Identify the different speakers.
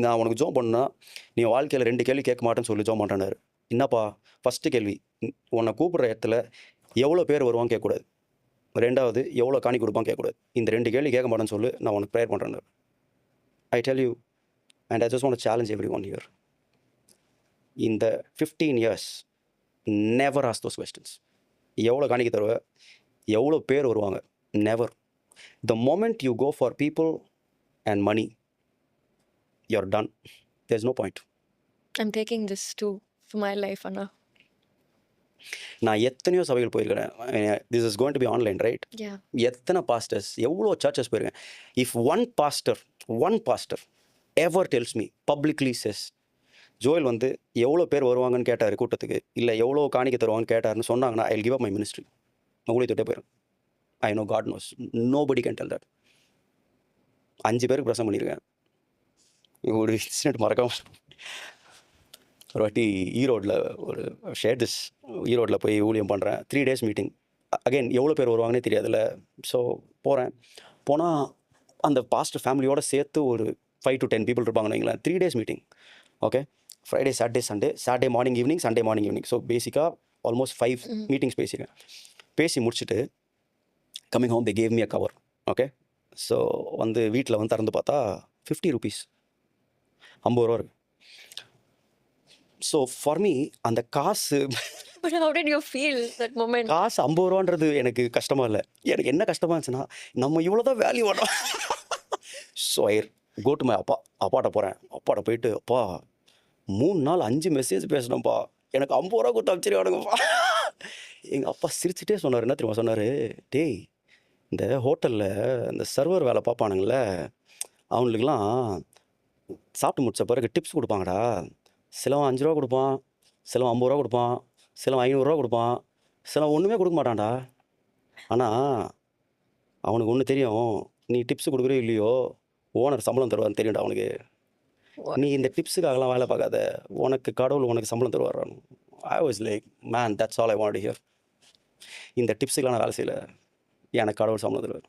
Speaker 1: நான் உனக்கு ஜோம் பண்ணா நீ வாழ்க்கையில் 2 கேள்வி கேட்க மாட்டேன்னு சொல்லி ஜோம் பண்ணுறாரு. என்னப்பா? ஃபஸ்ட்டு கேள்வி, உன்னை கூப்பிட்ற இடத்துல எவ்வளோ பேர் வருவாங்க கேட்கக்கூடாது. 2வது எவ்வளோ காணி கொடுப்பாங்க கேட்கக்கூடாது. இந்த 2 கேள்வி கேட்க மாட்டேன்னு சொல்லி நான் உனக்கு ப்ரேயர் பண்ணுறேன். I tell you and I just want to challenge every one here. இந்த 15 years never ask those questions. எவ்வளோ காணிக்க தருவ, எவ்வளோ பேர் வருவாங்க, never. The moment you go for people and money, you're done. There's no point.
Speaker 2: I'm taking this too for my life, Anna.
Speaker 1: நான் எத்தனையோ சபைகள் போயிருக்கிறேன். This is going to be online, right?
Speaker 2: Yeah.
Speaker 1: எத்தனை பாஸ்டர்ஸ், எவ்வளோ churches போயிருக்கேன். If one pastor ever tells me publicly says, Joel வந்து எவ்வளோ பேர் வருவாங்கன்னு கேட்டார் கூட்டத்துக்கு, இல்லை எவ்வளோ காணிக்க தருவாங்கன்னு கேட்டார்னு சொன்னாங்கன்னா, I will give up my ministry. நான் ஊழிய தொட்டே போயிடும். I know God knows, nobody can tell that. 5 பேருக்கு பிரசங்கம் பண்ணியிருக்கேன். ஒரு இன்சிடென்ட் மறக்காம, ஒரு வாட்டி ஈரோடில் ஒரு ஷேர் திஸ், ஈரோடில் போய் ஊழியம் பண்ணுறேன். 3 days மீட்டிங். அகைன் எவ்வளோ பேர் வருவாங்கன்னே தெரியாதுல்ல. ஸோ போனால் அந்த பாஸ்டர் ஃபேமிலியோடு சேர்த்து ஒரு 5 to 10 people இருப்பாங்கன்னு வைங்களேன். 3 days meeting. Okay, Friday, Saturday, Sunday, Saturday morning evening, Sunday morning evening. So பேசிக்காக ஆல்மோஸ்ட் 5 மீட்டிங்ஸ் பேசியிருக்கேன். பேசி முடிச்சுட்டு coming home they gave me a cover. Okay, so வந்து வீட்டில் வந்து திறந்து பார்த்தா 50 rupees, 50 ரூபா இருக்கு. ஸோ ஃபார் மீ அந்த காசு,
Speaker 2: But how did you feel that moment?
Speaker 1: காசு 50 ரூபான்றது எனக்கு கஷ்டமாக இல்லை. எனக்கு என்ன கஷ்டமாக இருந்துச்சுன்னா, நம்ம இவ்வளோ தான் வேல்யூ வேணும். So I go to my அப்பாட்ட போகிறேன். அப்பாட்ட போயிட்டு, அப்பா 3 நாள் 5 மெசேஜ் பேசணும்ப்பா, எனக்கு 50 ரூபா கொடுத்து அனுப்பிச்சிருவானுங்கப்பா. எங்கள் அப்பா சிரிச்சுட்டே சொன்னார். என்ன தெரியுமா சொன்னார்? டேய், இந்த ஹோட்டலில் இந்த சர்வர் வேலை பார்ப்பானுங்கள, அவங்களுக்கெல்லாம் சாப்பிட்டு முடிச்ச பிறகு டிப்ஸ் கொடுப்பாங்கடா. சிலவன் 5 ரூபா கொடுப்பான், சிலவன் 50 ரூபா கொடுப்பான், சிலவன் 500 ரூபா கொடுப்பான், சிலவன் ஒன்றுமே கொடுக்க மாட்டான்டா. ஆனால் அவனுக்கு ஒன்று தெரியும், நீ டிப்ஸ் கொடுக்குறோ இல்லையோ, ஓனர் சம்பளம் தருவான்னு தெரியும்டா அவனுக்கு. நீ இந்த டிப்ஸுக்காகலாம் வேலை பார்க்காத, உனக்கு கடவுள் உனக்கு சம்பளம் தருவாரான். I was like, man, that's all I want to hear. இந்த டிப்ஸுக்கெலாம் நான் வேலை செய்யலை, எனக்கு கடவுள் சம்பளம் தருவார்.